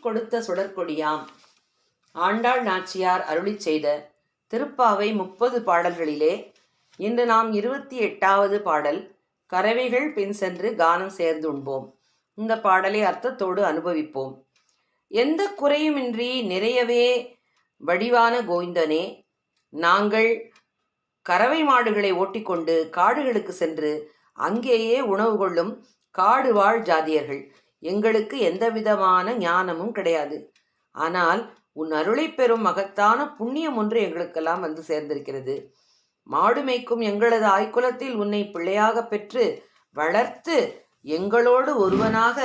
கொடுத்த சுடற்கொடியாம். ஆண்டாள் நாச்சியார் அருளிச் செய்த திருப்பாவை 30 பாடல்களிலே இன்று நாம் 28வது பாடல் கறவைகள் பின் சென்று கானம் சேர்ந்து உண்போம். இந்த பாடலை அர்த்தத்தோடு அனுபவிப்போம். எந்த குறையுமின்றி நிறையவே வடிவான கோவிந்தனே, நாங்கள் கறவை மாடுகளை ஓட்டிக்கொண்டு காடுகளுக்கு சென்று அங்கேயே உணவு கொள்ளும் காடு வாழ் ஜாதியர்கள். எங்களுக்கு எந்தவிதமான ஞானமும் கிடையாது. ஆனால் உன் அருளை பெறும் மகத்தான புண்ணியம் ஒன்று எங்களுக்கெல்லாம் வந்து சேர்ந்திருக்கிறது. மாடு மேய்க்கும் எங்களது ஆய்குலத்தில் உன்னை பிள்ளையாக பெற்று வளர்த்து எங்களோடு ஒருவனாக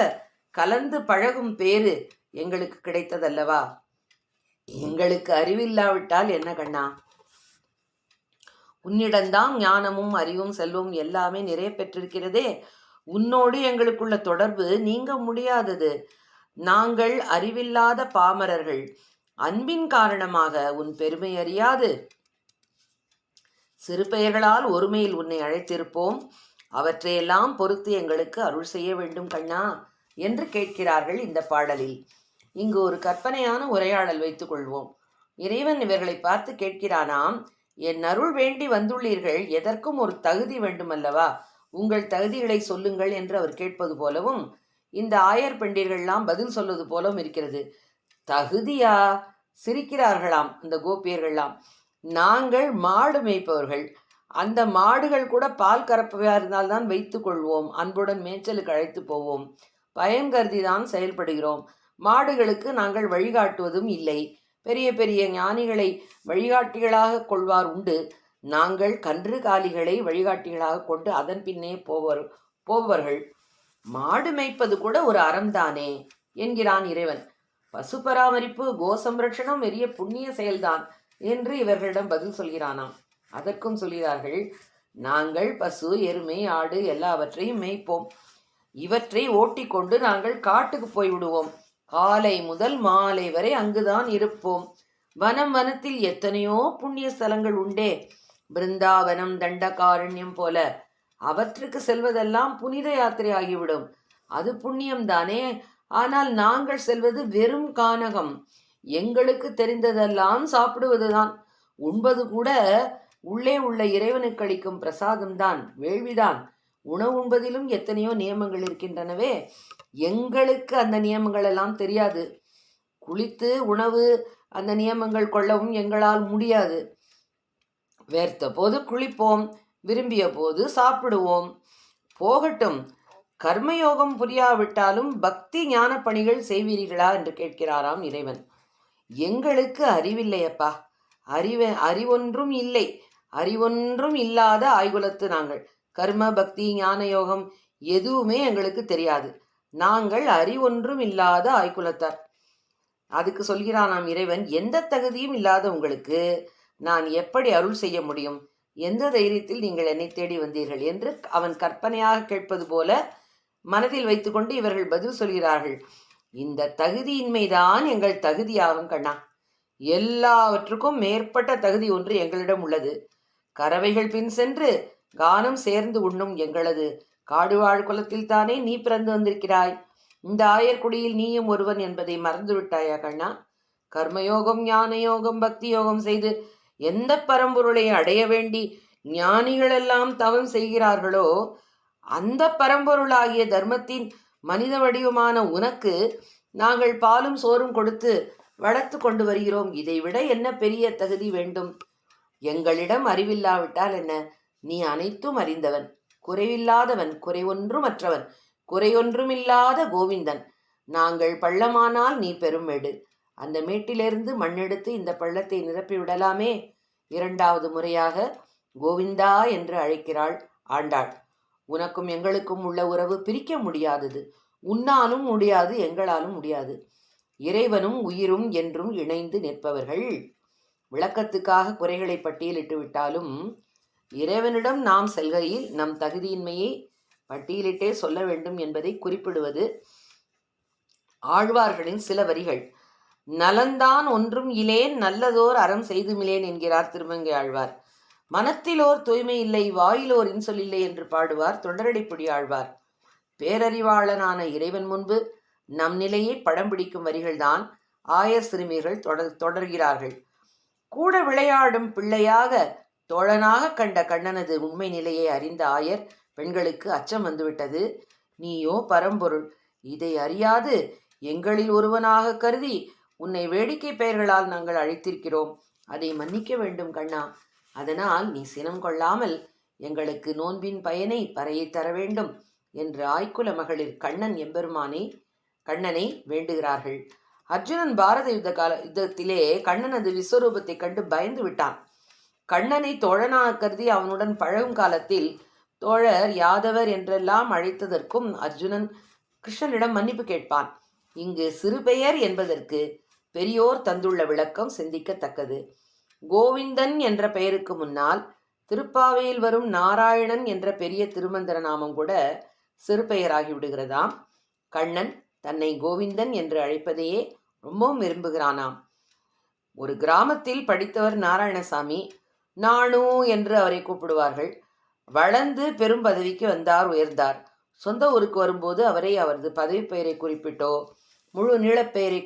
கலந்து பழகும் பேறு எங்களுக்கு கிடைத்ததல்லவா? எங்களுக்கு அறிவில்லாவிட்டால் என்ன கண்ணா? உன்னிடம்தான் ஞானமும் அறிவும் செல்வம் எல்லாமே நிறைய பெற்றிருக்கிறதே. உன்னோடு எங்களுக்குள்ள தொடர்பு நீங்க முடியாதது. நாங்கள் அறிவில்லாத பாமரர்கள். அன்பின் காரணமாக உன் பெருமை அறியாது சிறு பெயர்களால் ஒருமையில் உன்னை அழைத்திருப்போம். அவற்றையெல்லாம் பொறுத்து எங்களுக்கு அருள் செய்ய வேண்டும் கண்ணா என்று கேட்கிறார்கள் இந்த பாடலில். இங்கு ஒரு கற்பனையான உரையாடல் வைத்துக் கொள்வோம். இறைவன் இவர்களை பார்த்து கேட்கிறானாம், என் அருள் வேண்டி வந்துள்ளீர்கள், எதற்கும் ஒரு தகுதி வேண்டுமல்லவா? உங்கள் தகுதிகளை சொல்லுங்கள் என்று அவர் கேட்பது போலவும் இந்த ஆயர் பெண்டீர்கள்லாம் பதில் சொல்வது போலவும் இருக்கிறது. தகுதியா? சிரிக்கிறார்களாம் இந்த கோபியர்கள்லாம். நாங்கள் மாடு மேய்ப்பவர்கள். அந்த மாடுகள் கூட பால் கறப்பவையாக இருந்தால்தான் வைத்து கொள்வோம். அன்புடன் மேய்ச்சலுக்கு அழைத்து போவோம். பயன் கருதி தான் செயல்படுகிறோம். மாடுகளுக்கு நாங்கள் வழிகாட்டுவதும் இல்லை. பெரிய பெரிய ஞானிகளை வழிகாட்டிகளாக கொள்வார் உண்டு. நாங்கள் கன்று காலிகளை வழிகாட்டிகளாக கொண்டு அதன் பின்னே போபவர்கள். மாடு மேய்ப்பது கூட ஒரு அறம்தானே என்கிறான் இறைவன். பசு பராமரிப்பு கோசம்ரட்சணம் பெரிய புண்ணிய செயல்தான் என்று இவர்களிடம் பதில் சொல்கிறானாம். அதற்கும் சொல்கிறார்கள், நாங்கள் பசு எருமை ஆடு எல்லாவற்றையும் மேய்ப்போம். இவற்றை ஓட்டி கொண்டு நாங்கள் காட்டுக்கு போய்விடுவோம். காலை முதல் மாலை வரை அங்குதான் இருப்போம். வனத்தில் எத்தனையோ புண்ணிய ஸ்தலங்கள் உண்டே, பிருந்தாவனம் தண்டகாரண்யம் போல. அவற்றுக்கு செல்வதெல்லாம் புனித யாத்திரை ஆகிவிடும். அது புண்ணியம்தானே. ஆனால் நாங்கள் செல்வது வெறும் கானகம். எங்களுக்கு தெரிந்ததெல்லாம் சாப்பிடுவதுதான். உண்பது கூட உள்ளே உள்ள இறைவனுக்கு அளிக்கும் பிரசாதம்தான், வேள்விதான். உணவு உண்பதிலும் எத்தனையோ நியமங்கள் இருக்கின்றனவே, எங்களுக்கு அந்த நியமங்கள் எல்லாம் தெரியாது. குளித்து உணவு அந்த நியமங்கள் கொள்ளவும் எங்களால் முடியாது. வேர்த்த போது குளிப்போம், விரும்பிய போது சாப்பிடுவோம். போகட்டும், கர்மயோகம் புரியாவிட்டாலும் பக்தி ஞான பணிகள் செய்வீர்களா என்று கேட்கிறாராம் இறைவன். எங்களுக்கு அறிவில்லையப்பா, அறிவொன்றும் இல்லை. அறிவொன்றும் இல்லாத ஆய்குலத்து நாங்கள். கர்ம பக்தி ஞான யோகம் எதுவுமே எங்களுக்கு தெரியாது. நாங்கள் அறிவொன்றும் இல்லாத ஆய்குலத்தார். அதுக்கு சொல்கிறானாம் இறைவன், எந்த தகுதியும் இல்லாத உங்களுக்கு நான் எப்படி அருள் செய்ய முடியும்? எந்த தைரியத்தில் நீங்கள் என்னை தேடி வந்தீர்கள் என்று அவன் கற்பனையாக கேட்பது போல மனதில் வைத்துக்கொண்டு இவர்கள் பதில் சொல்கிறார்கள். இந்த தகுதியின்மைதான் எங்கள் தகுதியாகும் கண்ணா. எல்லாவற்றுக்கும் மேற்பட்ட தகுதி ஒன்று எங்களிடம் உள்ளது. கறவைகள் பின் சென்று கானம் சேர்ந்து உண்ணும் எங்களது காடுவாழ் குலத்தில் தானே நீ பிறந்து வந்திருக்கிறாய். இந்த ஆயர்குடியில் நீயும் ஒருவன் என்பதை மறந்து விட்டாயா கண்ணா? கர்மயோகம் ஞான யோகம் பக்தி யோகம் செய்து எந்த பரம்பொருளை அடைய வேண்டி ஞானிகளெல்லாம் தவம் செய்கிறார்களோ அந்த பரம்பொருளாகிய தர்மத்தின் மனித வடிவமான உனக்கு நாங்கள் பாலும் சோறும் கொடுத்து வளர்த்து கொண்டு வருகிறோம். இதைவிட என்ன பெரிய தகுதி வேண்டும்? எங்களிடம் அறிவில்லாவிட்டால் என்ன? நீ அனைத்தும் அறிந்தவன், குறைவில்லாதவன், குறைவொன்றுமற்றவன், குறையொன்றுமில்லாத கோவிந்தன். நாங்கள் பள்ளமானால் நீ பெரும் மேடு. அந்த மேட்டிலிருந்து மண்ணெடுத்து இந்த பள்ளத்தை நிரப்பி விடலாமே. 2வது முறையாக கோவிந்தா என்று அழைக்கிறாள் ஆண்டாள். உனக்கும் எங்களுக்கும் உள்ள உறவு பிரிக்க முடியாதது. உன்னாலும் முடியாது, எங்களாலும் முடியாது. இறைவனும் உயிரும் என்றும் இணைந்து நிற்பவர்கள். விளக்கத்துக்காக குறைகளை பட்டியலிட்டு விட்டாலும் இறைவனிடம் நாம் செல்கையில் நம் தகுதியின்மையை பட்டியலிட்டே சொல்ல வேண்டும் என்பதை குறிப்பிடுவது ஆழ்வார்களின் சில வரிகள். நலந்தான் ஒன்றும் இலேன், நல்லதோர் அறம் செய்துமிலேன் என்கிறார் திருமங்கை ஆழ்வார். மனத்திலோர் தூய்மை இல்லை, வாயிலோர் இன்சொல் இல்லை என்று பாடுவார் தொண்டரடிப்புடி ஆழ்வார். பேரறிவாளனான இறைவன் முன்பு நம் நிலையை படம் பிடிக்கும் வரிகள்தான் ஆயர் சிறுமிகள் தொடர்கிறார்கள். கூட விளையாடும் பிள்ளையாக தோழனாக கண்ட கண்ணனது உண்மை நிலையை அறிந்த ஆயர் பெண்களுக்கு அச்சம் வந்துவிட்டது. நீயோ பரம்பொருள், இதை அறியாது எங்களில் ஒருவனாக கருதி உன்னை வேடிக்கை பெயர்களால் நாங்கள் அழைத்திருக்கிறோம். அதை மன்னிக்க வேண்டும் கண்ணா. அதனால் நீ சினம் கொள்ளாமல் எங்களுக்கு நோன்பின் பயனை பறையை தர வேண்டும் என்று ஆய்க்குல மகளிர் கண்ணனை வேண்டுகிறார்கள். அர்ஜுனன் பாரத யுத்தத்திலே கண்ணனது விஸ்வரூபத்தை கண்டு பயந்து விட்டான். கண்ணனை தோழனாக கருதி அவனுடன் பழகும் காலத்தில் தோழர் யாதவர் என்றெல்லாம் அழைத்ததற்கும் அர்ஜுனன் கிருஷ்ணனிடம் மன்னிப்பு கேட்பான். இங்கு சிறுபெயர் என்பதற்கு பெரியோர் தந்துள்ள விளக்கம் சிந்திக்கத்தக்கது. கோவிந்தன் என்ற பெயருக்கு முன்னால் திருப்பாவையில் வரும் நாராயணன் என்ற பெரிய திருமந்திர நாமம் கூட சிறுபெயராகி விடுகிறதாம். கண்ணன் தன்னை கோவிந்தன் என்று அழைப்பதையே ரொம்பவும் விரும்புகிறானாம். ஒரு கிராமத்தில் படித்தவர் நாராயணசாமி. நானு என்று அவரை கூப்பிடுவார்கள். வளர்ந்து பெரும் பதவிக்கு உயர்ந்தார். சொந்த ஊருக்கு வரும்போது அவரை அவரது பதவி பெயரை குறிப்பிட்டோ முழு நீளப்பெயரை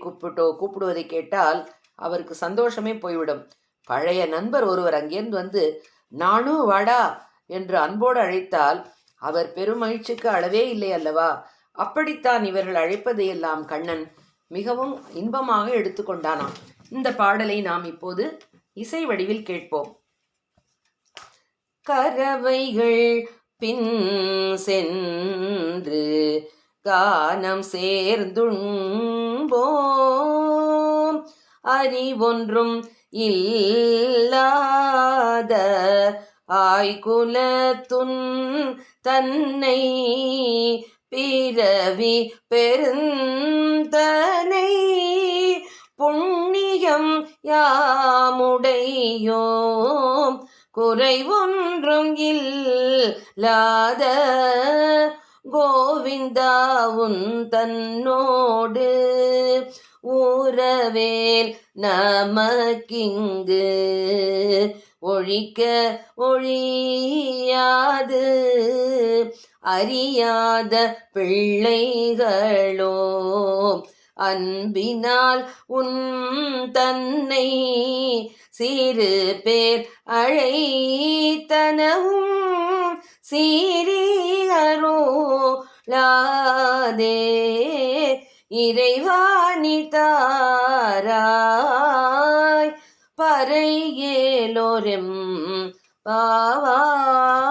கூப்பிடுவதை கேட்டால் அவருக்கு சந்தோஷமே போய்விடும். பழைய நண்பர் ஒருவர் அங்கேருந்து வந்து நானு வாடா என்று அன்போடு அழைத்தால் அவர் பெரும் மகிழ்ச்சிக்கு அளவே இல்லை அல்லவா? அப்படித்தான் இவர்கள் அழைப்பதையெல்லாம் கண்ணன் மிகவும் இன்பமாக எடுத்துக்கொண்டானாம். இந்த பாடலை நாம் இப்போது இசை வடிவில் கேட்போம். கரவைகள் பின் சென்று கானம் சேர்ந்துண்போம், அறிவொன்றும் இல்லாத ஆய்குலத்துன் தன்னை பிறவி பெருந்தனை புண்ணியம் யாமுடையோம் குறைவொன்றும் இல்லாத கோவிந்தாவுன் தன்னோடு ஊரவேல் நமக்கிங்கு ஒழிக்க ஒழியாது அறியாத பிள்ளைகளோ அன்பினால் உன் தன்னை சிறு பேர் அழைத்தனவும் சீரியரோலாதே இறைவாணி தாராய் பறையேலோரெம் பாவாய்.